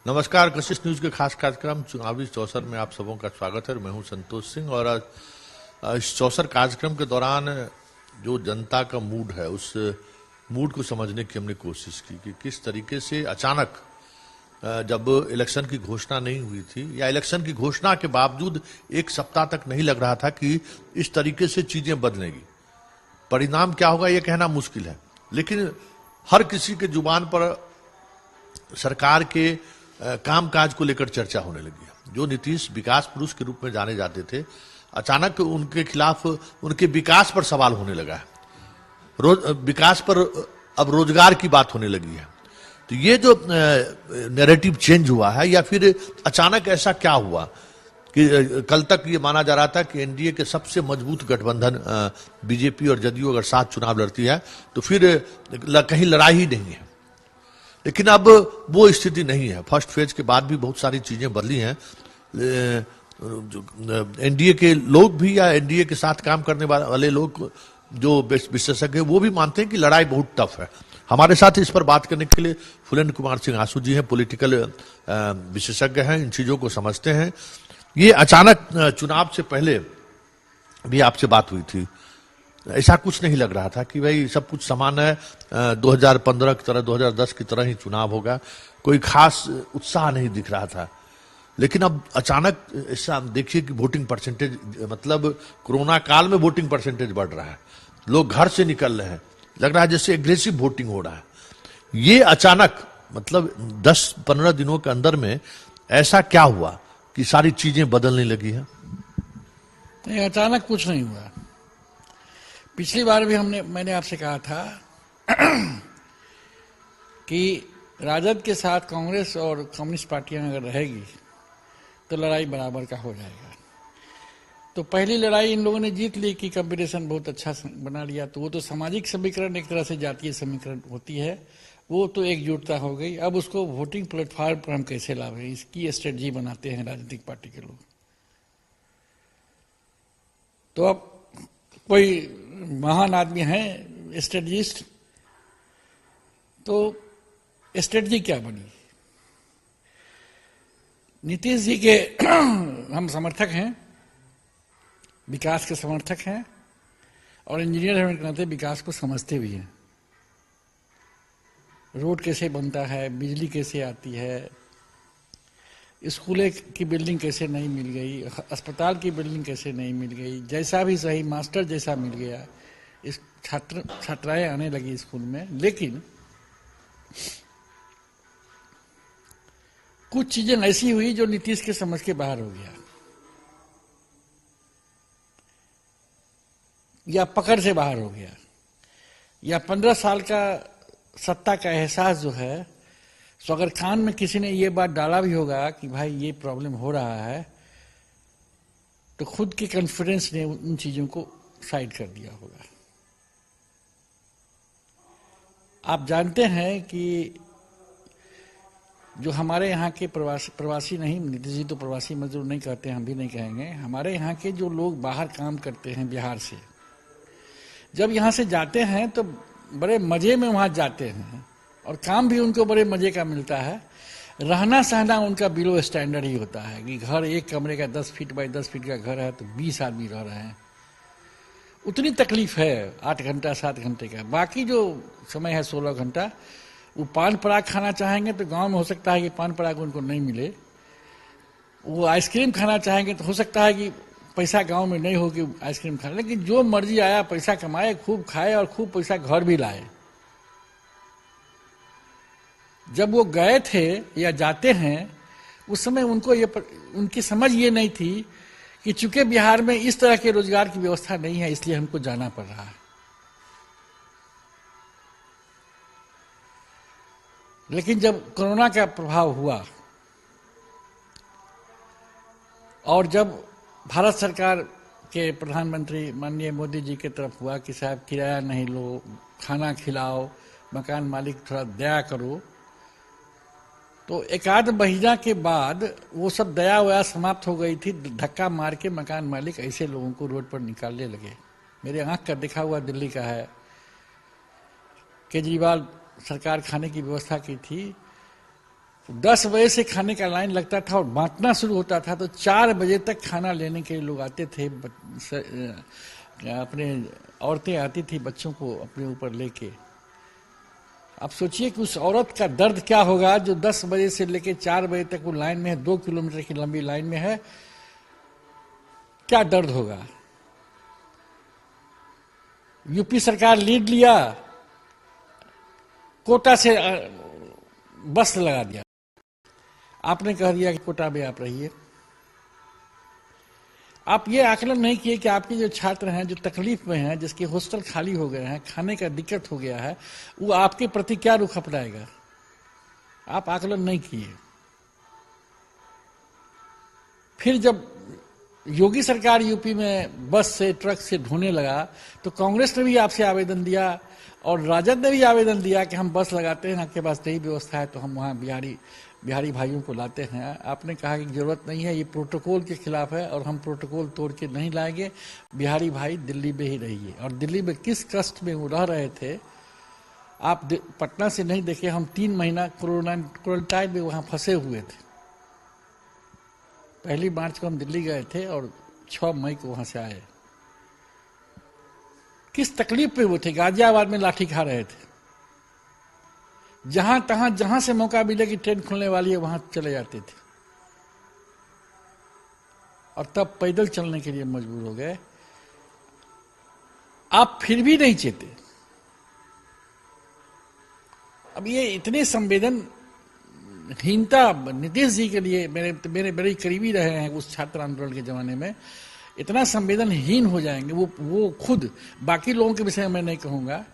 नमस्कार। कशिश न्यूज के खास कार्यक्रम चुनावी चौसर में आप सबों का स्वागत है। मैं हूं संतोष सिंह और इस चौसर कार्यक्रम के दौरान जो जनता का मूड है उस मूड को समझने की हमने कोशिश की कि किस तरीके से अचानक जब इलेक्शन की घोषणा नहीं हुई थी या इलेक्शन की घोषणा के बावजूद एक सप्ताह तक नहीं लग रहा था कि इस तरीके से चीजें बदलेंगी। परिणाम क्या होगा ये कहना मुश्किल है, लेकिन हर किसी के जुबान पर सरकार के कामकाज को लेकर चर्चा होने लगी है। जो नीतीश विकास पुरुष के रूप में जाने जाते थे, अचानक उनके खिलाफ उनके विकास पर सवाल होने लगा है। विकास पर अब रोजगार की बात होने लगी है। तो ये जो नैरेटिव चेंज हुआ है या फिर अचानक ऐसा क्या हुआ कि कल तक ये माना जा रहा था कि एनडीए के सबसे मजबूत गठबंधन बीजेपी और जदयू अगर साथ चुनाव लड़ती है तो फिर कहीं लड़ाई ही नहीं है, लेकिन अब वो स्थिति नहीं है। फर्स्ट फेज के बाद भी बहुत सारी चीजें बदली हैं। एनडीए के लोग भी या एनडीए के साथ काम करने वाले लोग जो विशेषज्ञ हैं वो भी मानते हैं कि लड़ाई बहुत टफ है। हमारे साथ इस पर बात करने के लिए फुलेंद्र कुमार सिंह आंसू जी हैं, पॉलिटिकल विशेषज्ञ हैं, इन चीजों को समझते हैं। ये अचानक चुनाव से पहले भी आपसे बात हुई थी, ऐसा कुछ नहीं लग रहा था कि भाई सब कुछ समान है, 2015 की तरह 2010 की तरह ही चुनाव होगा, कोई खास उत्साह नहीं दिख रहा था। लेकिन अब अचानक ऐसा देखिए कि वोटिंग परसेंटेज, मतलब कोरोना काल में वोटिंग परसेंटेज बढ़ रहा है, लोग घर से निकल रहे हैं, लग रहा है जैसे एग्रेसिव वोटिंग हो रहा है। ये अचानक मतलब 10-15 दिनों के अंदर में ऐसा क्या हुआ कि सारी चीजें बदलने लगी है? नहीं, अचानक कुछ नहीं हुआ। पिछली बार भी मैंने आपसे कहा था कि राजद के साथ कांग्रेस और कम्युनिस्ट पार्टियां अगर रहेगी तो लड़ाई बराबर का हो जाएगा। तो पहली लड़ाई इन लोगों ने जीत ली कि कंपटीशन बहुत अच्छा बना लिया, तो वो तो सामाजिक समीकरण एक तरह से जातीय समीकरण होती है, वो तो एकजुटता हो गई। अब उसको वोटिंग प्लेटफॉर्म पर हम कैसे लावें, इसकी स्ट्रेटजी बनाते हैं राजनीतिक पार्टी के लोग। तो अब कोई महान आदमी है स्ट्रेटजिस्ट, तो स्ट्रेटजी क्या बनी? नीतीश जी के हम समर्थक हैं, विकास के समर्थक हैं और इंजीनियर होने के नाते विकास को समझते भी हैं। रोड कैसे बनता है, बिजली कैसे आती है, स्कूल की बिल्डिंग कैसे नहीं मिल गई, अस्पताल की बिल्डिंग कैसे नहीं मिल गई, जैसा भी सही मास्टर जैसा मिल गया, इस छात्राएं आने लगी स्कूल में। लेकिन कुछ चीजें ऐसी हुई जो नीतीश के समझ के बाहर हो गया या पकड़ से बाहर हो गया, या 15 साल का सत्ता का एहसास जो है, तो अगर कान में किसी ने ये बात डाला भी होगा कि भाई ये प्रॉब्लम हो रहा है, तो खुद के कॉन्फिडेंस ने उन चीजों को साइड कर दिया होगा। आप जानते हैं कि जो हमारे यहाँ के प्रवासी नहीं, नीतीश जी तो प्रवासी मजदूर नहीं कहते, हम भी नहीं कहेंगे, हमारे यहाँ के जो लोग बाहर काम करते हैं बिहार से, जब यहाँ से जाते हैं तो बड़े मजे में वहाँ जाते हैं और काम भी उनको बड़े मजे का मिलता है। रहना सहना उनका बिलो स्टैंडर्ड ही होता है कि घर एक कमरे का 10 फीट बाई 10 फीट का घर है तो 20 आदमी रह रहे हैं, उतनी तकलीफ है 8 घंटा 7 घंटे का। बाकी जो समय है 16 घंटा, वो पान पराग खाना चाहेंगे तो गांव में हो सकता है कि पान पराग उनको नहीं मिले, वो आइसक्रीम खाना चाहेंगे तो हो सकता है कि पैसा गांव में नहीं हो कि आइसक्रीम खाए, लेकिन जो मर्जी आया पैसा कमाए, खूब खाए और खूब पैसा घर भी लाए। जब वो गए थे या जाते हैं उस समय उनको उनकी समझ ये नहीं थी कि चूंकि बिहार में इस तरह के रोजगार की व्यवस्था नहीं है इसलिए हमको जाना पड़ रहा है। लेकिन जब कोरोना का प्रभाव हुआ और जब भारत सरकार के प्रधानमंत्री माननीय मोदी जी की तरफ हुआ कि साहब किराया नहीं लो, खाना खिलाओ, मकान मालिक थोड़ा दया करो, तो एक आध महीना के बाद वो सब दया वया समाप्त हो गई थी। धक्का मार के मकान मालिक ऐसे लोगों को रोड पर निकालने लगे। मेरे आंख का देखा हुआ दिल्ली का है, केजरीवाल सरकार खाने की व्यवस्था की थी, 10 बजे से खाने का लाइन लगता था और बांटना शुरू होता था, तो 4 बजे तक खाना लेने के लिए लोग आते थे। अपने औरतें आती थी बच्चों को अपने ऊपर लेके। आप सोचिए कि उस औरत का दर्द क्या होगा जो 10 बजे से लेके 4 बजे तक वो लाइन में है, 2 किलोमीटर की लंबी लाइन में है। क्या दर्द होगा। यूपी सरकार लीड लिया, कोटा से बस लगा दिया। आपने कह दिया कि कोटा में आप रहिए। आप ये आकलन नहीं किए कि आपके जो छात्र हैं, जो तकलीफ में हैं, जिसके हॉस्टल खाली हो गए हैं, खाने का दिक्कत हो गया है, वो आपके प्रति क्या रुख अपनाएगा। आप आकलन नहीं किए। फिर जब योगी सरकार यूपी में बस से ट्रक से ढोने लगा, तो कांग्रेस ने भी आपसे आवेदन दिया और राजद ने भी आवेदन दिया कि हम बस लगाते हैं, आपके पास नई व्यवस्था है तो हम वहाँ बिहारी भाइयों को लाते हैं। आपने कहा कि जरूरत नहीं है, ये प्रोटोकॉल के खिलाफ है और हम प्रोटोकॉल तोड़ के नहीं लाएंगे, बिहारी भाई दिल्ली में ही रहिए। और दिल्ली में किस कष्ट में वो रह रहे थे आप पटना से नहीं देखे। हम 3 महीना क्वारंटाइन में वहाँ फंसे हुए थे। 1 मार्च को हम दिल्ली गए थे और 6 मई को वहां से आए। किस तकलीफ पे वो थे। गाजियाबाद में लाठी खा रहे थे। जहां से मौका मिले कि ट्रेन खुलने वाली है वहां चले जाते थे और तब पैदल चलने के लिए मजबूर हो गए। आप फिर भी नहीं चेते। अब ये इतने संवेदनहीनता नीतीश जी के लिए, मेरे बड़े करीबी रहे हैं उस छात्र आंदोलन के जमाने में, इतना संवेदनहीन हो जाएंगे वो खुद। बाकी लोगों के विषय में मैं नहीं कहूंगा,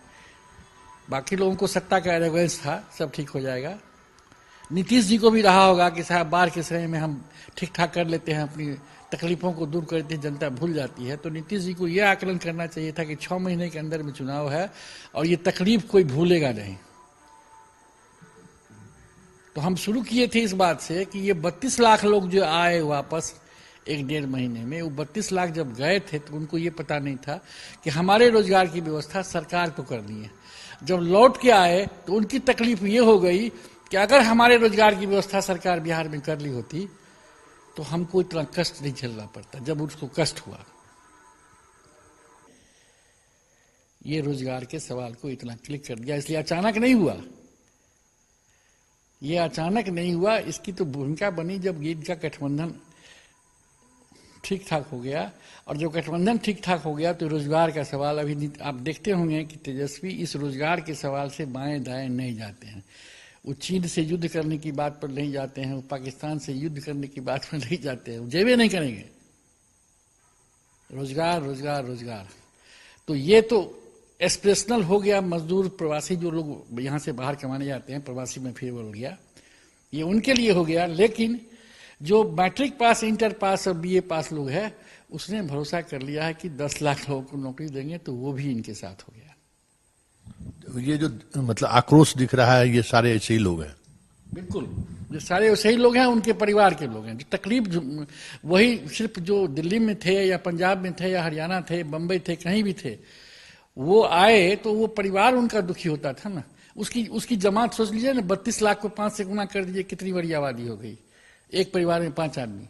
बाकी लोगों को सत्ता का एरोगेंस था, सब ठीक हो जाएगा। नीतीश जी को भी रहा होगा कि साहब बाढ़ के समय में हम ठीक ठाक कर लेते हैं, अपनी तकलीफों को दूर करते हैं, जनता भूल जाती है। तो नीतीश जी को यह आकलन करना चाहिए था कि 6 महीने के अंदर में चुनाव है और ये तकलीफ कोई भूलेगा नहीं। तो हम शुरू किए थे इस बात से कि ये 32 लाख लोग जो आए वापस 1-1.5 महीने में, वो 32 लाख जब गए थे तो उनको ये पता नहीं था कि हमारे रोजगार की व्यवस्था सरकार को करनी है। जब लौट के आए तो उनकी तकलीफ ये हो गई कि अगर हमारे रोजगार की व्यवस्था सरकार बिहार में कर ली होती तो हमको इतना कष्ट नहीं झेलना पड़ता। जब उसको कष्ट हुआ, ये रोजगार के सवाल को इतना क्लिक कर दिया। इसलिए अचानक नहीं हुआ, ये अचानक नहीं हुआ। इसकी तो भूमिका बनी जब इनका गठबंधन ठीक ठाक हो गया। और जब गठबंधन ठीक ठाक हो गया तो रोजगार का सवाल, अभी आप देखते होंगे कि तेजस्वी इस रोजगार के सवाल से बाएं दाएं नहीं जाते हैं। वो चीन से युद्ध करने की बात पर नहीं जाते हैं, वो पाकिस्तान से युद्ध करने की बात पर नहीं जाते हैं, वो जेबे नहीं करेंगे। रोजगार रोजगार रोजगार। तो ये तो एस्पिरेशनल हो गया। मजदूर प्रवासी जो लोग यहाँ से बाहर कमाने जाते हैं, प्रवासी में फिर बोल गया, ये उनके लिए हो गया। लेकिन जो मैट्रिक पास, इंटर पास और बीए पास लोग हैं, उसने भरोसा कर लिया है कि 10 लाख लोगों को नौकरी देंगे, तो वो भी इनके साथ हो गया। ये जो मतलब आक्रोश दिख रहा है, ये सारे ऐसे ही लोग हैं। बिल्कुल, ये सारे ऐसे ही लोग हैं, उनके परिवार के लोग हैं। जो तकलीफ वही सिर्फ जो दिल्ली में थे या पंजाब में थे या हरियाणा थे, बम्बई थे, कहीं भी थे, वो आए तो वो परिवार उनका दुखी होता था ना। उसकी जमात सोच लीजिए ना, 32 लाख को 5 से गुना कर दीजिए, कितनी बड़ी आबादी हो गई। एक परिवार में 5 आदमी।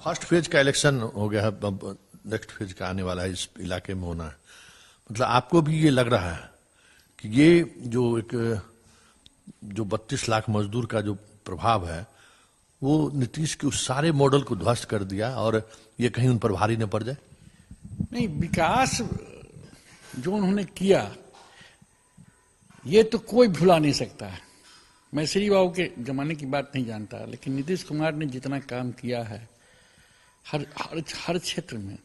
फर्स्ट फेज का इलेक्शन हो गया है, अब नेक्स्ट फेज का आने वाला है, इस इलाके में होना है। मतलब आपको भी ये लग रहा है कि ये जो 32 लाख मजदूर का जो प्रभाव है, वो नीतीश के उस सारे मॉडल को ध्वस्त कर दिया और ये कहीं उन पर भारी न पड़ जाए? नहीं, विकास जो उन्होंने किया ये तो कोई भुला नहीं सकता है। मैं श्री बाबू के जमाने की बात नहीं जानता, लेकिन नीतीश कुमार ने जितना काम किया है हर क्षेत्र में।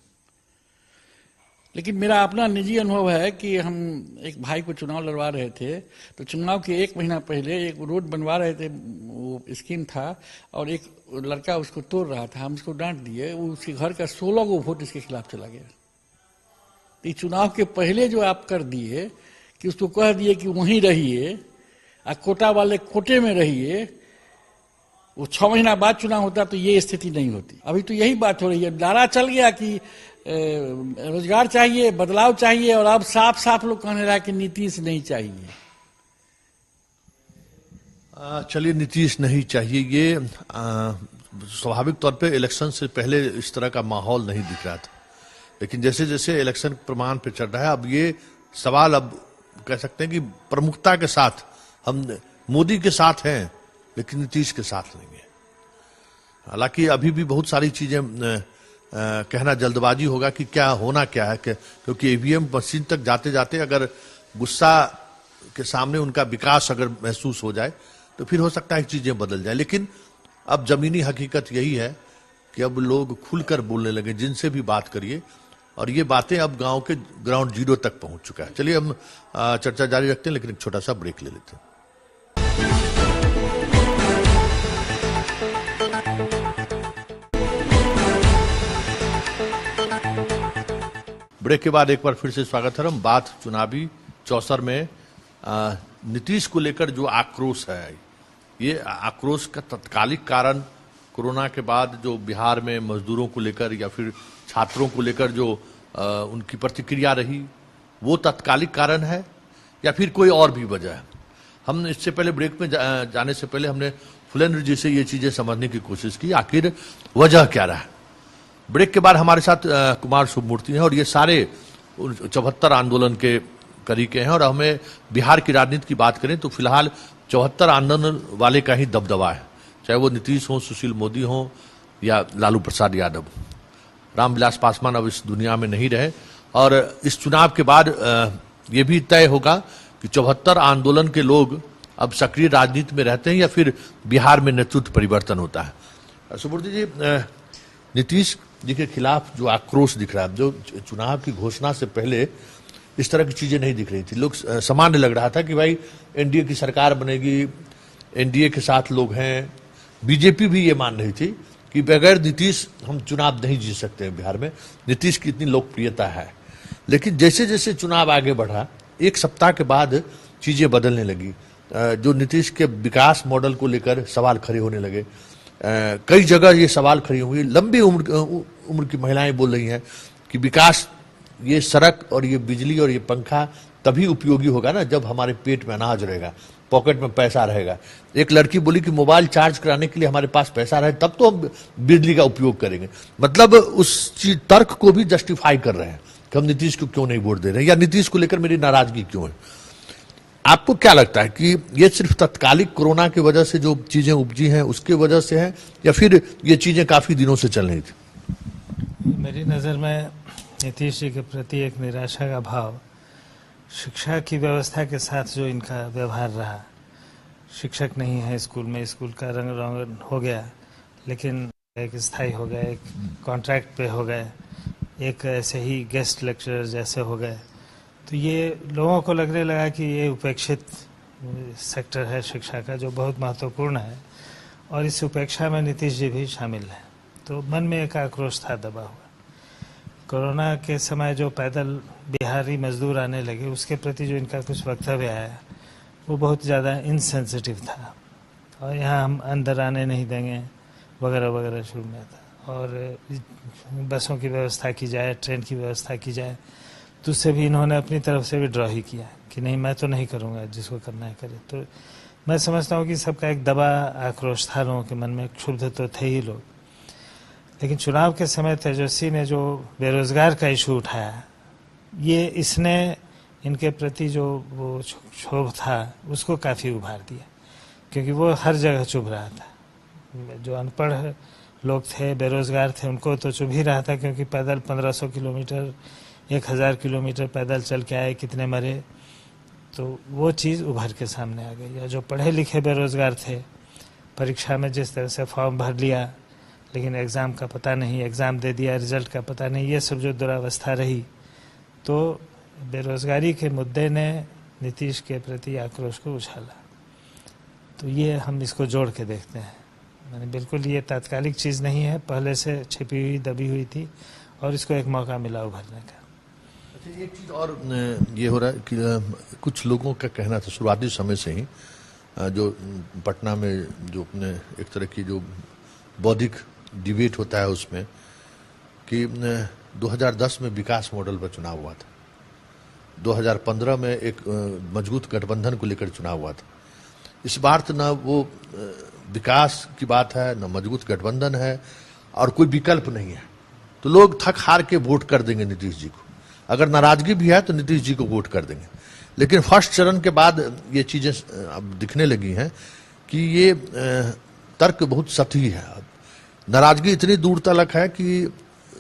लेकिन मेरा अपना निजी अनुभव है कि हम एक भाई को चुनाव लड़वा रहे थे, तो चुनाव के 1 महीना पहले एक रोड बनवा रहे थे, वो स्कीम था, और एक लड़का उसको तोड़ रहा था। हम उसको डांट दिए, वो उसके घर का 16 गो वोट इसके खिलाफ चला गया। तो चुनाव के पहले जो आप कर दिए कि उसको कह दिए कि वहीं रहिए, कोटा वाले कोटे में रहिए, वो 6 महीना बाद चुनाव होता तो ये स्थिति नहीं होती। अभी तो यही बात हो रही है। नारा चल गया कि रोजगार चाहिए, बदलाव चाहिए, और अब साफ साफ लोग कहने लगा कि नीतीश नहीं चाहिए। चलिए, नीतीश नहीं चाहिए, ये स्वाभाविक तौर पे इलेक्शन से पहले इस तरह का माहौल नहीं दिख रहा था, लेकिन जैसे जैसे इलेक्शन प्रमाण पे चल रहा है, अब ये सवाल, अब कह सकते हैं कि प्रमुखता के साथ हम मोदी के साथ हैं, लेकिन नीतीश के साथ नहीं है। हालांकि अभी भी बहुत सारी चीजें कहना जल्दबाजी होगा कि क्या होना क्या है, क्योंकि ईवीएम मशीन तक जाते जाते अगर गुस्सा के सामने उनका विकास अगर महसूस हो जाए तो फिर हो सकता है कि चीजें बदल जाए। लेकिन अब जमीनी हकीकत यही है कि अब लोग खुलकर बोलने लगे, जिनसे भी बात करिए, और ये बातें अब गांव के ग्राउंड जीरो तक पहुंच चुका है। चलिए हम चर्चा जारी रखते हैं, लेकिन एक छोटा सा ब्रेक ले लेते हैं। ब्रेक के बाद एक बार फिर से स्वागत है। हम बात चुनावी चौसर में नीतीश को लेकर जो आक्रोश है, ये आक्रोश का तत्कालिक कारण कोरोना के बाद जो बिहार में मजदूरों को लेकर या फिर छात्रों को लेकर जो उनकी प्रतिक्रिया रही, वो तत्कालिक कारण है या फिर कोई और भी वजह है? हम इससे पहले ब्रेक में जाने से पहले हमने फुलेंद्र जी से ये चीजें समझने की कोशिश की, आखिर वजह क्या रहा। ब्रेक के बाद हमारे साथ कुमार शुभमूर्ति हैं, और ये सारे 74 आंदोलन के करीके हैं, और हमें बिहार की राजनीति की बात करें तो फिलहाल 74 आंदोलन वाले का ही दबदबा है, चाहे वो नीतीश हो, सुशील मोदी हो या लालू प्रसाद यादव। रामविलास पासवान अब इस दुनिया में नहीं रहे, और इस चुनाव के बाद ये भी तय होगा कि 74 आंदोलन के लोग अब सक्रिय राजनीति में रहते हैं या फिर बिहार में नेतृत्व परिवर्तन होता है। सुब्रत जी, नीतीश जी के खिलाफ जो आक्रोश दिख रहा है, जो चुनाव की घोषणा से पहले इस तरह की चीजें नहीं दिख रही थी, लोग सामान्य लग रहा था कि भाई एनडीए की सरकार बनेगी, एनडीए के साथ लोग हैं। बीजेपी भी ये मान रही थी कि बगैर नीतीश हम चुनाव नहीं जीत सकते हैं बिहार में, नीतीश की इतनी लोकप्रियता है। लेकिन जैसे जैसे चुनाव आगे बढ़ा, एक सप्ताह के बाद चीजें बदलने लगी, जो नीतीश के विकास मॉडल को लेकर सवाल खड़े होने लगे। कई जगह ये सवाल खड़ी हुई, लंबी उम्र की महिलाएं बोल रही हैं कि विकास, ये सड़क और ये बिजली और ये पंखा तभी उपयोगी होगा ना जब हमारे पेट में अनाज रहेगा, पॉकेट में पैसा रहेगा। एक लड़की बोली कि मोबाइल चार्ज कराने के लिए हमारे पास पैसा रहे तब तो हम बिजली का उपयोग करेंगे। मतलब उस चीज तर्क को भी जस्टिफाई कर रहे हैं कि हम नीतीश को क्यों नहीं वोट दे रहे हैं, या नीतीश को लेकर मेरी नाराजगी क्यों है। आपको क्या लगता है कि ये सिर्फ तत्कालिक कोरोना की वजह से जो चीजें उपजी हैं उसके वजह से है, या फिर ये चीजें काफी दिनों से चल रही थी? मेरी नज़र में नीतीश जी के प्रति एक निराशा का भाव, शिक्षा की व्यवस्था के साथ जो इनका व्यवहार रहा, शिक्षक नहीं है स्कूल में, स्कूल का रंग रोगन हो गया, लेकिन एक स्थायी हो गया, एक कॉन्ट्रैक्ट पे हो गए, एक ऐसे ही गेस्ट लेक्चरर जैसे हो गए। तो ये लोगों को लगने लगा कि ये उपेक्षित सेक्टर है शिक्षा का, जो बहुत महत्वपूर्ण है, और इस उपेक्षा में नीतीश जी भी शामिल हैं। तो मन में एक आक्रोश था दबा हुआ। कोरोना के समय जो पैदल बिहारी मजदूर आने लगे, उसके प्रति जो इनका कुछ वक्तव्य आया वो बहुत ज़्यादा इनसेंसिटिव था, और यहाँ हम अंदर आने नहीं देंगे वगैरह वगैरह शुरू में था। और बसों की व्यवस्था की जाए, ट्रेन की व्यवस्था की जाए, तो उससे भी इन्होंने अपनी तरफ से भी ड्रॉ ही किया कि नहीं, मैं तो नहीं करूँगा, जिसको करना है करे। तो मैं समझता हूँ कि सबका एक दबा आक्रोश था लोगों के मन में, क्षुब्ध तो थे ही लोग। लेकिन चुनाव के समय तेजस्वी ने जो बेरोजगार का इशू उठाया, ये इसने इनके प्रति जो वो क्षोभ था उसको काफ़ी उभार दिया, क्योंकि वो हर जगह चुभ रहा था। जो अनपढ़ लोग थे, बेरोजगार थे, उनको तो चुभ ही रहा था, क्योंकि पैदल 1500 किलोमीटर, 1000 किलोमीटर पैदल चल के आए, कितने मरे। तो वो चीज़ उभर के सामने आ गई। या जो पढ़े लिखे बेरोजगार थे, परीक्षा में जिस तरह से फॉर्म भर लिया लेकिन एग्ज़ाम का पता नहीं, एग्ज़ाम दे दिया, रिजल्ट का पता नहीं, ये सब जो दुरावस्था रही, तो बेरोजगारी के मुद्दे ने नीतीश के प्रति आक्रोश को उछाला। तो ये हम इसको जोड़ के देखते हैं, मैंने बिल्कुल ये तात्कालिक चीज़ नहीं है, पहले से छिपी हुई दबी हुई थी, और इसको एक मौका मिला उभरने का। अच्छा, एक चीज़ और ये हो रहा है कि कुछ लोगों का कहना था शुरुआती समय से ही, जो पटना में जो अपने एक तरह की जो बौद्धिक डिबेट होता है उसमें, कि 2010 में विकास मॉडल पर चुनाव हुआ था, 2015 में एक मजबूत गठबंधन को लेकर चुनाव हुआ था, इस बार तो न वो विकास की बात है, न मजबूत गठबंधन है, और कोई विकल्प नहीं है। तो लोग थक हार के वोट कर देंगे नीतीश जी को। अगर नाराजगी भी है तो नीतीश जी को वोट कर देंगे। लेकिन फर्स्ट चरण के बाद ये चीजें अब दिखने लगी हैं कि ये तर्क बहुत सही है। नाराजगी इतनी दूर तक है कि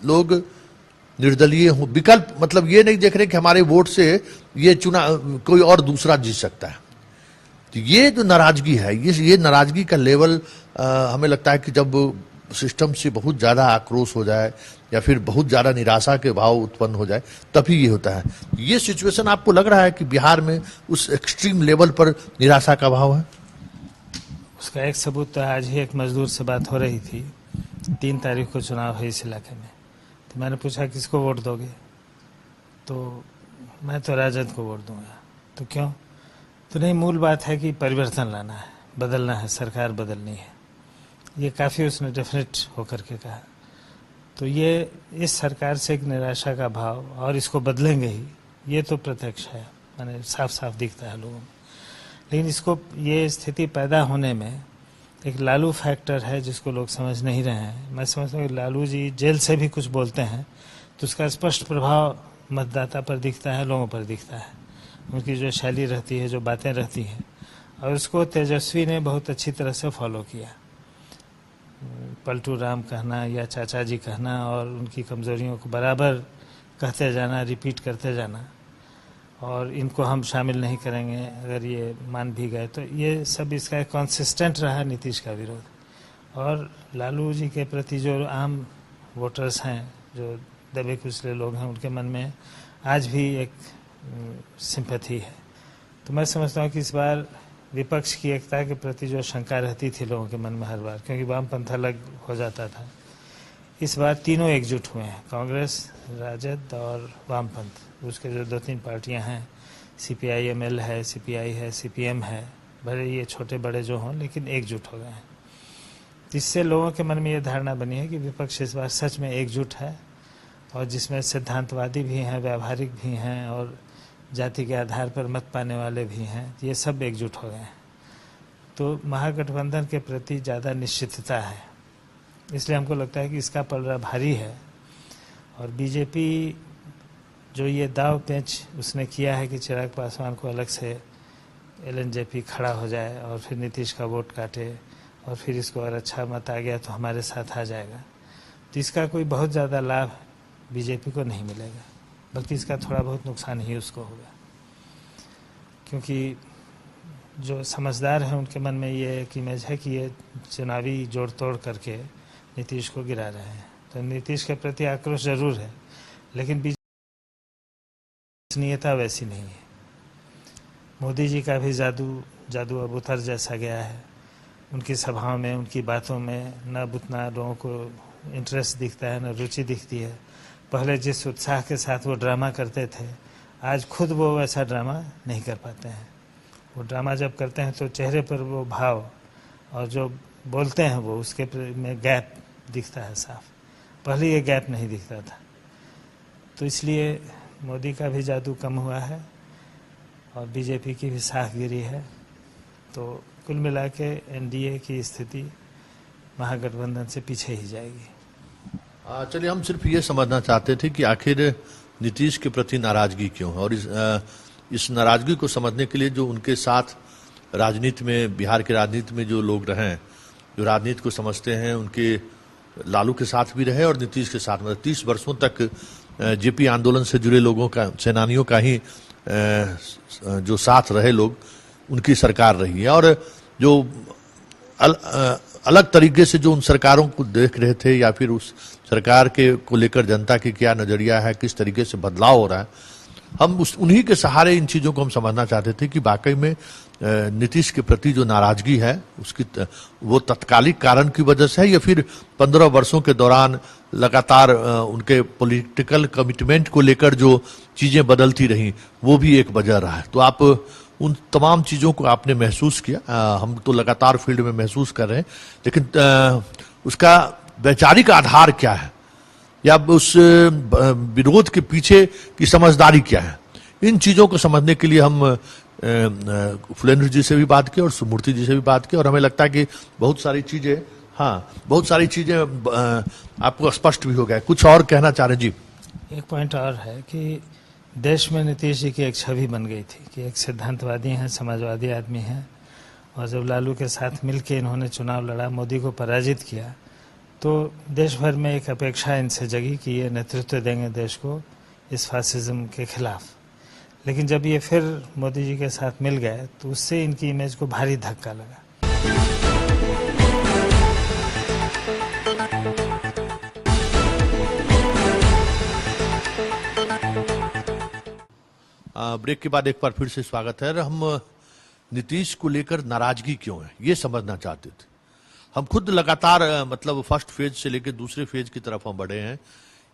लोग निर्दलीय हों, विकल्प मतलब ये नहीं देख रहे कि हमारे वोट से ये चुनाव कोई और दूसरा जीत सकता है। तो ये जो नाराजगी है, ये नाराजगी का लेवल हमें लगता है कि जब सिस्टम से बहुत ज्यादा आक्रोश हो जाए या फिर बहुत ज्यादा निराशा के भाव उत्पन्न हो जाए, तभी ये होता है। ये सिचुएशन आपको लग रहा है कि बिहार में उस एक्सट्रीम लेवल पर निराशा का भाव है? उसका एक सबूत तो आज ही एक मजदूर से बात हो रही थी। 3 तारीख को चुनाव है इस इलाके में, तो मैंने पूछा किसको वोट दोगे, तो मैं तो राजद को वोट दूंगा। तो क्यों? तो नहीं, मूल बात है कि परिवर्तन लाना है, बदलना है, सरकार बदलनी है। ये काफ़ी उसने डेफिनेट होकर के कहा। तो ये इस सरकार से एक निराशा का भाव, और इसको बदलेंगे ही, ये तो प्रत्यक्ष है, माने साफ साफ दिखता है लोगों में। लेकिन इसको ये स्थिति पैदा होने में एक लालू फैक्टर है जिसको लोग समझ नहीं रहे हैं। मैं समझता हूँ कि लालू जी जेल से भी कुछ बोलते हैं तो उसका स्पष्ट प्रभाव मतदाता पर दिखता है, लोगों पर दिखता है। उनकी जो शैली रहती है, जो बातें रहती हैं, और उसको तेजस्वी ने बहुत अच्छी तरह से फॉलो किया। पलटू राम कहना या चाचा जी कहना और उनकी कमजोरियों को बराबर कहते जाना, रिपीट करते जाना, और इनको हम शामिल नहीं करेंगे अगर ये मान भी गए। तो ये सब इसका एक कंसिस्टेंट रहा नीतीश का विरोध। और लालू जी के प्रति जो आम वोटर्स हैं, जो दबे कुचले लोग हैं, उनके मन में आज भी एक सिंपैथी है। तो मैं समझता हूँ कि इस बार विपक्ष की एकता के प्रति जो शंका रहती थी लोगों के मन में हर बार, क्योंकि वामपंथ अलग हो जाता था, इस बार तीनों एकजुट हुए हैं, कांग्रेस, राजद और वामपंथ। उसके जो 2-3 पार्टियां हैं, CPI-ML है, CPI है, CPM है, भले ये छोटे बड़े जो हों, लेकिन एकजुट हो गए हैं। इससे लोगों के मन में ये धारणा बनी है कि विपक्ष इस बार सच में एकजुट है, और जिसमें सिद्धांतवादी भी हैं, व्यावहारिक भी हैं, और जाति के आधार पर मत पाने वाले भी हैं, ये सब एकजुट हो गए हैं। तो महागठबंधन के प्रति ज़्यादा निश्चितता है, इसलिए हमको लगता है कि इसका पलड़ा भारी है। और बीजेपी जो ये दाव पेच उसने किया है कि चिराग पासवान को अलग से LNJP खड़ा हो जाए और फिर नीतीश का वोट काटे, और फिर इसको अगर अच्छा मत आ गया तो हमारे साथ आ जाएगा, तो इसका कोई बहुत ज़्यादा लाभ बीजेपी को नहीं मिलेगा, बल्कि इसका थोड़ा बहुत नुकसान ही उसको होगा। क्योंकि जो समझदार है उनके मन में ये एक इमेज है कि ये चुनावी जोड़ तोड़ करके नीतीश को गिरा रहे हैं। तो नीतीश के प्रति आक्रोश जरूर है, लेकिन विश्वसनीयता वैसी नहीं है। मोदी जी का भी जादू अब उतर जैसा गया है। उनकी सभाओं में, उनकी बातों में न उतना लोगों को इंटरेस्ट दिखता है, न रुचि दिखती है। पहले जिस उत्साह के साथ वो ड्रामा करते थे, आज खुद वो वैसा ड्रामा नहीं कर पाते हैं। वो ड्रामा जब करते हैं तो चेहरे पर वो भाव और जो बोलते हैं वो उसके में गैप दिखता है साफ। पहले ये गैप नहीं दिखता था। तो इसलिए मोदी का भी जादू कम हुआ है और बीजेपी की भी साख गिरी है। तो कुल मिला के NDA की स्थिति महागठबंधन से पीछे ही जाएगी। चलिए, हम सिर्फ ये समझना चाहते थे कि आखिर नीतीश के प्रति नाराजगी क्यों है, और इस नाराजगी को समझने के लिए जो उनके साथ राजनीति में, बिहार की राजनीति में जो लोग रहे हैं, जो राजनीति को समझते हैं, उनके लालू के साथ भी रहे और नीतीश के साथ, मतलब 30 वर्षों तक JP आंदोलन से जुड़े लोगों का, सेनानियों का ही जो साथ रहे लोग, उनकी सरकार रही है। और जो अलग तरीके से जो उन सरकारों को देख रहे थे, या फिर उस सरकार के को लेकर जनता की क्या नजरिया है, किस तरीके से बदलाव हो रहा है, हम उन्हीं के सहारे इन चीजों को हम समझना चाहते थे कि वाकई में नीतीश के प्रति जो नाराजगी है उसकी वो तत्कालिक कारण की वजह से है, या फिर 15 वर्षों के दौरान लगातार उनके पॉलिटिकल कमिटमेंट को लेकर जो चीजें बदलती रही, वो भी एक वजह रहा है। तो आप उन तमाम चीजों को आपने महसूस किया, हम तो लगातार फील्ड में महसूस कर रहे हैं, लेकिन उसका वैचारिक आधार क्या है, या उस विरोध के पीछे की समझदारी क्या है, इन चीजों को समझने के लिए हम फुलेंद्र जी से भी बात की और सुमूर्ति जी से भी बात की, और हमें लगता है कि बहुत सारी चीजें, बहुत सारी चीजें आपको स्पष्ट भी हो गया। कुछ और कहना चाह रहे जी? एक पॉइंट और है कि देश में नीतीश जी की एक छवि बन गई थी कि एक सिद्धांतवादी हैं, समाजवादी आदमी हैं, और जब लालू के साथ मिलकर इन्होंने चुनाव लड़ा, मोदी को पराजित किया, तो देश भर में एक अपेक्षा इनसे जगी कि ये नेतृत्व देंगे देश को इस फासिज्म के खिलाफ। लेकिन जब ये फिर मोदी जी के साथ मिल गए तो उससे इनकी इमेज को भारी धक्का लगा। ब्रेक के बाद एक बार फिर से स्वागत है। हम नीतीश को लेकर नाराजगी क्यों है ये समझना चाहते थे। हम खुद लगातार मतलब फर्स्ट फेज से लेकर दूसरे फेज की तरफ हम बढ़े हैं।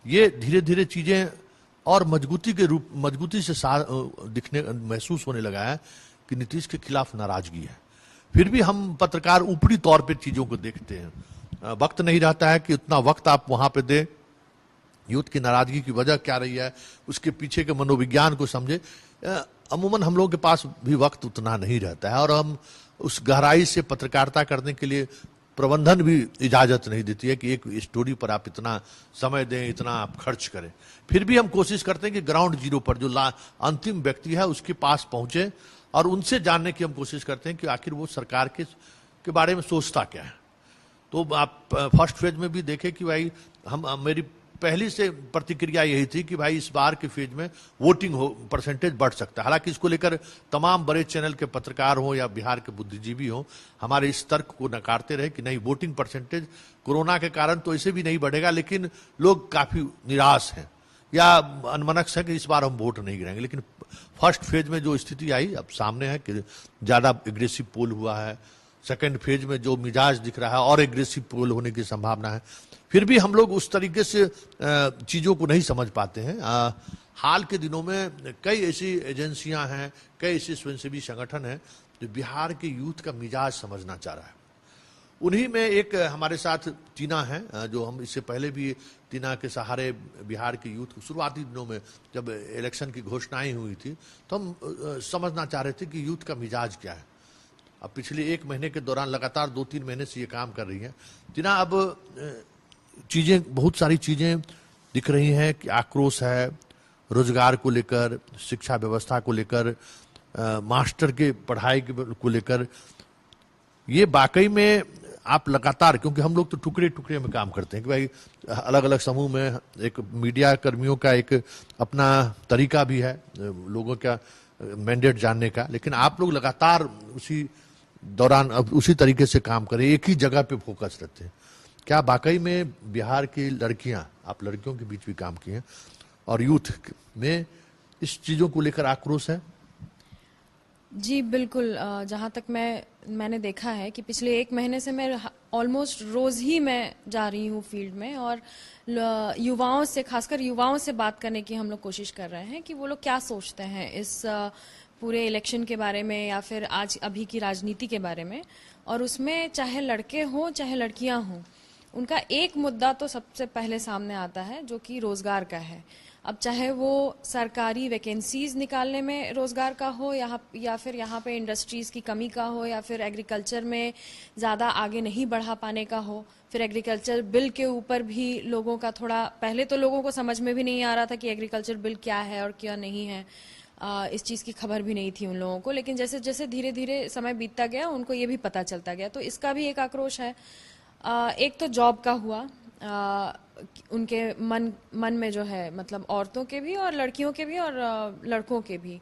ये धीरे धीरे चीजें और मजबूती से दिखने महसूस होने लगा है कि नीतीश के खिलाफ नाराजगी है। फिर भी हम पत्रकार ऊपरी तौर पे चीजों को देखते हैं। वक्त नहीं रहता है कि उतना वक्त आप वहां पे दें, यूथ की नाराजगी की वजह क्या रही है, उसके पीछे के मनोविज्ञान को समझे। अमूमन हम लोगों के पास भी वक्त उतना नहीं रहता है, और हम उस गहराई से पत्रकारिता करने के लिए प्रबंधन भी इजाजत नहीं देती है कि एक स्टोरी पर आप इतना समय दें, इतना आप खर्च करें। फिर भी हम कोशिश करते हैं कि ग्राउंड जीरो पर जो अंतिम व्यक्ति है उसके पास पहुंचे, और उनसे जानने की हम कोशिश करते हैं कि आखिर वो सरकार के बारे में सोचता क्या है। तो आप फर्स्ट फेज में भी देखें कि भाई मेरी पहली से प्रतिक्रिया यही थी कि भाई इस बार के फेज में वोटिंग परसेंटेज बढ़ सकता है। हालांकि इसको लेकर तमाम बड़े चैनल के पत्रकार हों या बिहार के बुद्धिजीवी हों हमारे इस तर्क को नकारते रहे कि नहीं, वोटिंग परसेंटेज कोरोना के कारण तो ऐसे भी नहीं बढ़ेगा, लेकिन लोग काफी निराश हैं या अनमनस्क है कि इस बार हम वोट नहीं गिराएंगे। लेकिन फर्स्ट फेज में जो स्थिति आई अब सामने है कि ज्यादा एग्रेसिव पोल हुआ है। सेकेंड फेज में जो मिजाज दिख रहा है और एग्रेसिव पोल होने की संभावना है। फिर भी हम लोग उस तरीके से चीजों को नहीं समझ पाते हैं। हाल के दिनों में कई ऐसी एजेंसियां हैं, कई ऐसे स्वयंसेवी संगठन हैं जो बिहार के यूथ का मिजाज समझना चाह रहा है। उन्हीं में एक हमारे साथ टीना है, जो हम इससे पहले भी टीना के सहारे बिहार के यूथ को शुरुआती दिनों में जब इलेक्शन की घोषणाएं हुई थी तो हम समझना चाह रहे थे कि यूथ का मिजाज क्या है। अब पिछले एक महीने के दौरान लगातार 2-3 महीने से ये काम कर रही है टीना। अब चीजें, बहुत सारी चीजें दिख रही हैं कि आक्रोश है रोजगार को लेकर, शिक्षा व्यवस्था को लेकर, मास्टर के पढ़ाई को लेकर। ये वाकई में आप लगातार, क्योंकि हम लोग तो टुकड़े टुकड़े में काम करते हैं कि भाई अलग अलग समूह में एक मीडिया कर्मियों का एक अपना तरीका भी है लोगों का मैंडेट जानने का, लेकिन आप लोग लगातार उसी दौरान अब उसी तरीके से काम करें, एक ही जगह पे फोकस रहते हैं। क्या वाकई में बिहार की लड़कियां, आप लड़कियों के बीच भी काम किए हैं, और यूथ में इस चीजों को लेकर आक्रोश है? जी बिल्कुल। जहाँ तक मैंने देखा है कि पिछले एक महीने से मैं ऑलमोस्ट रोज ही मैं जा रही हूँ फील्ड में, और युवाओं से, खासकर युवाओं से बात करने की हम लोग कोशिश कर रहे हैं कि वो लोग क्या सोचते हैं इस पूरे इलेक्शन के बारे में या फिर आज अभी की राजनीति के बारे में। और उसमें चाहे लड़के हों चाहे लड़कियां हों, उनका एक मुद्दा तो सबसे पहले सामने आता है जो कि रोजगार का है। अब चाहे वो सरकारी वैकेंसीज निकालने में रोजगार का हो या फिर यहाँ पे इंडस्ट्रीज की कमी का हो, या फिर एग्रीकल्चर में ज़्यादा आगे नहीं बढ़ा पाने का हो। फिर एग्रीकल्चर बिल के ऊपर भी लोगों का थोड़ा, पहले तो लोगों को समझ में भी नहीं आ रहा था कि एग्रीकल्चर बिल क्या है और क्या नहीं है। इस चीज़ की खबर भी नहीं थी उन लोगों को, लेकिन जैसे जैसे धीरे धीरे समय बीतता गया उनको ये भी पता चलता गया। तो इसका भी एक आक्रोश है। एक तो जॉब का हुआ, उनके मन में जो है, मतलब औरतों के भी और लड़कियों के भी और लड़कों के भी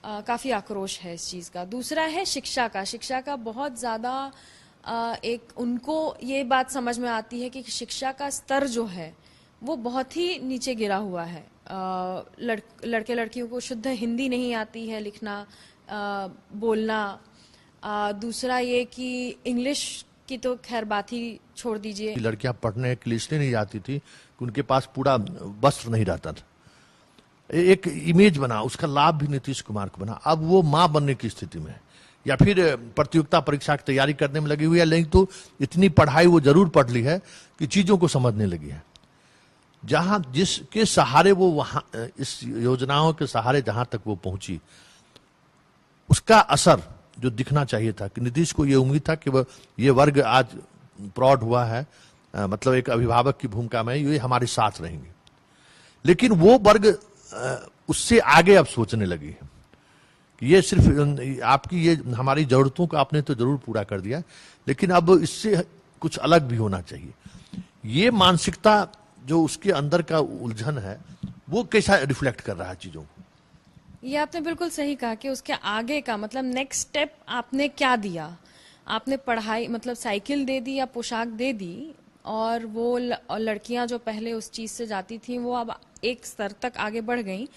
काफ़ी आक्रोश है इस चीज़ का। दूसरा है शिक्षा का बहुत ज़्यादा एक उनको ये बात समझ में आती है कि शिक्षा का स्तर जो है वो बहुत ही नीचे गिरा हुआ है। लड़के लड़कियों को शुद्ध हिंदी नहीं आती है लिखना, बोलना। दूसरा ये कि इंग्लिश की तो खैर बात ही छोड़ दीजिए। लड़कियां पढ़ने के लिए इसलिए नहीं जाती थी कि उनके पास पूरा वस्त्र नहीं रहता था। एक इमेज बना, उसका लाभ भी नीतीश कुमार को बना। अब वो माँ बनने की स्थिति में या फिर प्रतियोगिता परीक्षा की तैयारी करने में लगी हुई है, लेकिन तो इतनी पढ़ाई वो जरूर पढ़ ली है कि चीजों को समझने लगी है। जहां जिसके सहारे वो वहां, इस योजनाओं के सहारे जहां तक वो पहुंची, उसका असर जो दिखना चाहिए था कि नीतीश को ये उम्मीद था कि ये वर्ग आज प्रौढ़ हुआ है, मतलब एक अभिभावक की भूमिका में ये हमारे साथ रहेंगे, लेकिन वो वर्ग उससे आगे अब सोचने लगी कि ये सिर्फ आपकी ये हमारी जरूरतों को आपने तो जरूर पूरा कर दिया, लेकिन अब इससे कुछ अलग भी होना चाहिए। ये मानसिकता जो उसके अंदर का उलझन है वो कैसा रिफ्लेक्ट कर रहा है चीजों को? ये आपने बिल्कुल सही कहा कि उसके आगे का मतलब नेक्स्ट स्टेप आपने क्या दिया। आपने पढ़ाई मतलब साइकिल दे दी या पोशाक दे दी, और वो लड़कियां जो पहले उस चीज से जाती थी वो अब एक स्तर तक आगे बढ़ गई,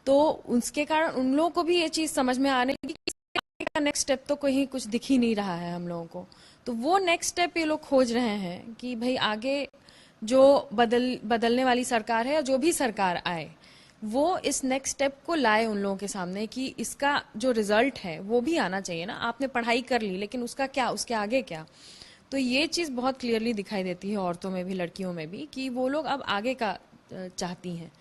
तो उसके कारण उन लोगों को भी ये चीज समझ में आने लगी कि आगे का नेक्स्ट स्टेप तो कहीं कुछ दिख ही नहीं रहा है हम लोगों को। तो वो नेक्स्ट स्टेप ये लोग खोज रहे हैं कि भाई आगे जो बदलने वाली सरकार है या जो भी सरकार आए वो इस नेक्स्ट स्टेप को लाए उन लोगों के सामने कि इसका जो रिजल्ट है वो भी आना चाहिए ना। आपने पढ़ाई कर ली लेकिन उसका क्या, उसके आगे क्या? तो ये चीज बहुत क्लियरली दिखाई देती है औरतों में भी लड़कियों में भी कि वो लोग अब आगे का चाहती हैं।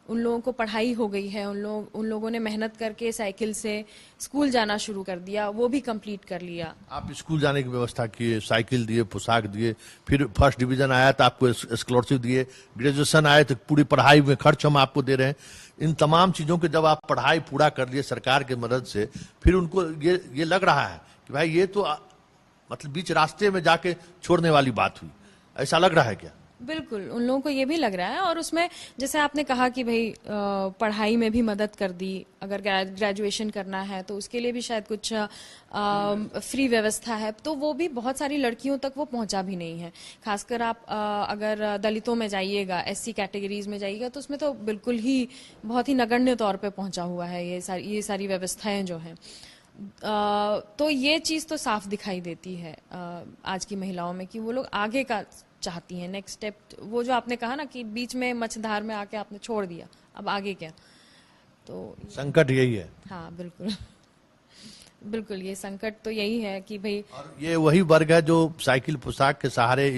उन लोगों को पढ़ाई हो गई है, उन लोगों ने मेहनत करके साइकिल से स्कूल जाना शुरू कर दिया, वो भी कंप्लीट कर लिया। आप स्कूल जाने की व्यवस्था किए, साइकिल दिए, पोशाक दिए, फिर फर्स्ट डिवीजन आया तो आपको स्कॉलरशिप दिए, ग्रेजुएशन आए तो पूरी पढ़ाई में खर्च हम आपको दे रहे हैं। इन तमाम चीजों के जब आप पढ़ाई पूरा कर लिए सरकार की मदद से, फिर उनको ये लग रहा है कि भाई ये तो मतलब बीच रास्ते में जाके छोड़ने वाली बात हुई, ऐसा लग रहा है क्या? बिल्कुल, उन लोगों को ये भी लग रहा है। और उसमें जैसे आपने कहा कि भाई पढ़ाई में भी मदद कर दी, अगर ग्रेजुएशन करना है तो उसके लिए भी शायद कुछ फ्री व्यवस्था है, तो वो भी बहुत सारी लड़कियों तक वो पहुंचा भी नहीं है। खासकर आप अगर दलितों में जाइएगा, एससी कैटेगरीज में जाइएगा तो उसमें तो बिल्कुल ही बहुत ही नगण्य तौर पे पहुंचा हुआ है ये सारी व्यवस्थाएं जो हैं। तो ये चीज तो साफ दिखाई देती है आज की महिलाओं में कि वो लोग आगे का चाहती हैं, नेक्स्ट स्टेप। वो जो आपने कहा ना कि बीच में मछधार में आके आपने छोड़ दिया, अब आगे क्या? तो संकट यही है। हाँ बिल्कुल बिल्कुल, ये संकट तो यही है कि भाई, और ये वही वर्ग है जो साइकिल पोशाक के सहारे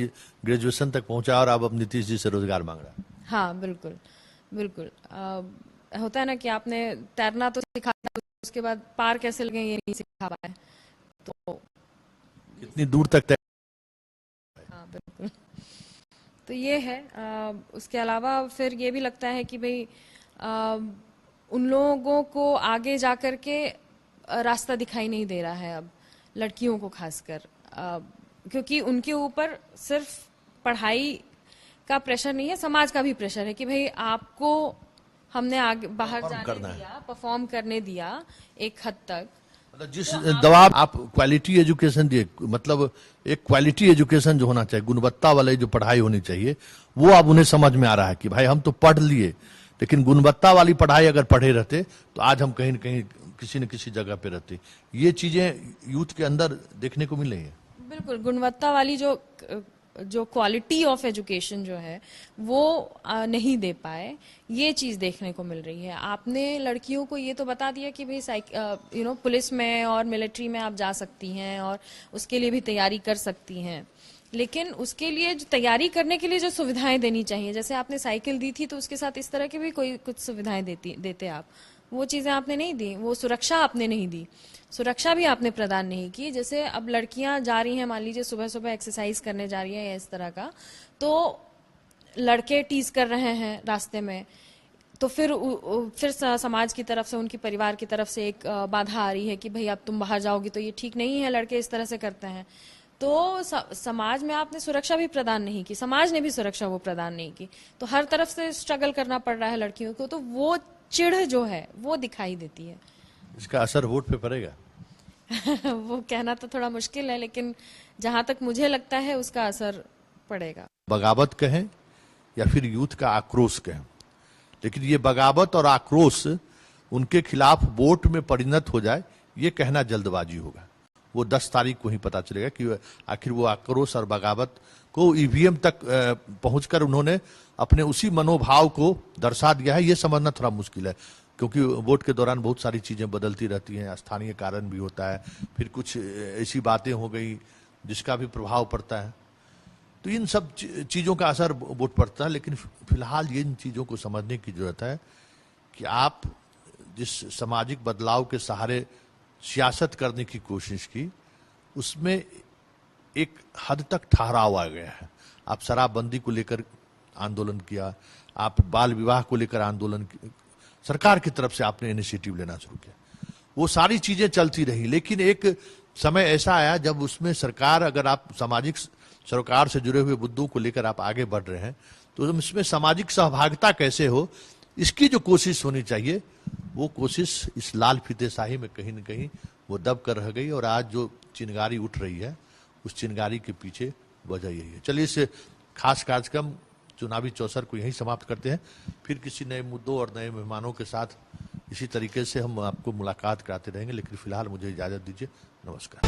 ग्रेजुएशन तक पहुंचा और अब नीतीश जी से रोजगार मांग रहा है। हाँ बिल्कुल बिल्कुल। होता है ना कि आपने तैरना तो सिखा, उसके बाद पार कैसे लगे ये नहीं सिखा पाए, तो कितनी दूर तक हाँ बिल्कुल। तो ये है। उसके अलावा फिर ये भी लगता है कि भाई उन लोगों को आगे जाकर के रास्ता दिखाई नहीं दे रहा है अब, लड़कियों को खासकर, क्योंकि उनके ऊपर सिर्फ पढ़ाई का प्रेशर नहीं है, समाज का भी प्रेशर है कि भाई आपको हमने आगे बाहर जाने दिया, परफॉर्म करने दिया एक हद तक। मतलब जिस दबाव आप क्वालिटी एजुकेशन दिए, मतलब एक क्वालिटी एजुकेशन जो होना चाहिए, गुणवत्ता वाली जो पढ़ाई होनी चाहिए, वो अब उन्हें समझ में आ रहा है कि भाई हम तो पढ़ लिए, लेकिन गुणवत्ता वाली पढ़ाई अगर पढ़े रहते तो आज हम कहीं न कहीं किसी न किसी जगह पे रहते। ये चीजें यूथ के अंदर देखने को मिल रही है। बिल्कुल, गुणवत्ता वाली जो क्वालिटी ऑफ एजुकेशन जो है वो नहीं दे पाए, ये चीज देखने को मिल रही है। आपने लड़कियों को ये तो बता दिया कि भाई पुलिस में और मिलिट्री में आप जा सकती हैं और उसके लिए भी तैयारी कर सकती हैं, लेकिन उसके लिए जो तैयारी करने के लिए जो सुविधाएं देनी चाहिए, जैसे आपने साइकिल दी थी तो उसके साथ इस तरह की भी कोई कुछ सुविधाएं देते आप, वो चीजें आपने नहीं दी। वो सुरक्षा आपने नहीं दी, सुरक्षा भी आपने प्रदान नहीं की। जैसे अब लड़कियां जा रही हैं, मान लीजिए सुबह सुबह एक्सरसाइज करने जा रही हैं या इस तरह का, तो लड़के टीज कर रहे हैं रास्ते में, तो फिर समाज की तरफ से, उनकी परिवार की तरफ से एक बाधा आ रही है कि भाई अब तुम बाहर जाओगी तो ये ठीक नहीं है, लड़के इस तरह से करते हैं। तो समाज में आपने सुरक्षा भी प्रदान नहीं की, समाज ने भी सुरक्षा वो प्रदान नहीं की, तो हर तरफ से स्ट्रगल करना पड़ रहा है लड़कियों को, तो वो चिढ़ जो है वो दिखाई देती है। इसका असर वोट पे पड़ेगा? वो कहना तो थोड़ा मुश्किल है, लेकिन जहां तक मुझे लगता है उसका असर पड़ेगा। बगावत कहें या फिर यूथ का आक्रोश कहें, लेकिन ये बगावत और आक्रोश उनके खिलाफ वोट में परिणत हो जाए, ये कहना जल्दबाजी होगा। वो 10 तारीख को ही पता चलेगा कि आखिर वो आक्रोश और बगावत को ईवीएम तक पहुंचकर उन्होंने अपने उसी मनोभाव को दर्शा दिया है, ये समझना थोड़ा मुश्किल है, क्योंकि वोट के दौरान बहुत सारी चीजें बदलती रहती हैं, स्थानीय कारण भी होता है, फिर कुछ ऐसी बातें हो गई जिसका भी प्रभाव पड़ता है, तो इन सब चीजों का असर वोट पड़ता है। लेकिन फिलहाल ये इन चीजों को समझने की जरूरत है कि आप जिस सामाजिक बदलाव के सहारे सियासत करने की कोशिश की, उसमें एक हद तक ठहराव आ गया है। आप शराबबंदी को लेकर आंदोलन किया, आप बाल विवाह को लेकर आंदोलन, सरकार की तरफ से आपने इनिशिएटिव लेना शुरू किया, वो सारी चीजें चलती रही। लेकिन एक समय ऐसा आया जब उसमें सरकार, अगर आप सामाजिक सरोकार से जुड़े हुए मुद्दों को लेकर आप आगे बढ़ रहे हैं, तो इसमें सामाजिक सहभागिता कैसे हो, इसकी जो कोशिश होनी चाहिए, वो कोशिश इस लाल फीतेशाही में कहीं न कहीं वो दब कर रह गई। और आज जो चिंगारी उठ रही है, उस चिंगारी के पीछे वजह यही है। चलिए, इस खास कार्यक्रम चुनावी चौसर को यहीं समाप्त करते हैं। फिर किसी नए मुद्दों और नए मेहमानों के साथ इसी तरीके से हम आपको मुलाकात कराते रहेंगे, लेकिन फिलहाल मुझे इजाजत दीजिए। नमस्कार।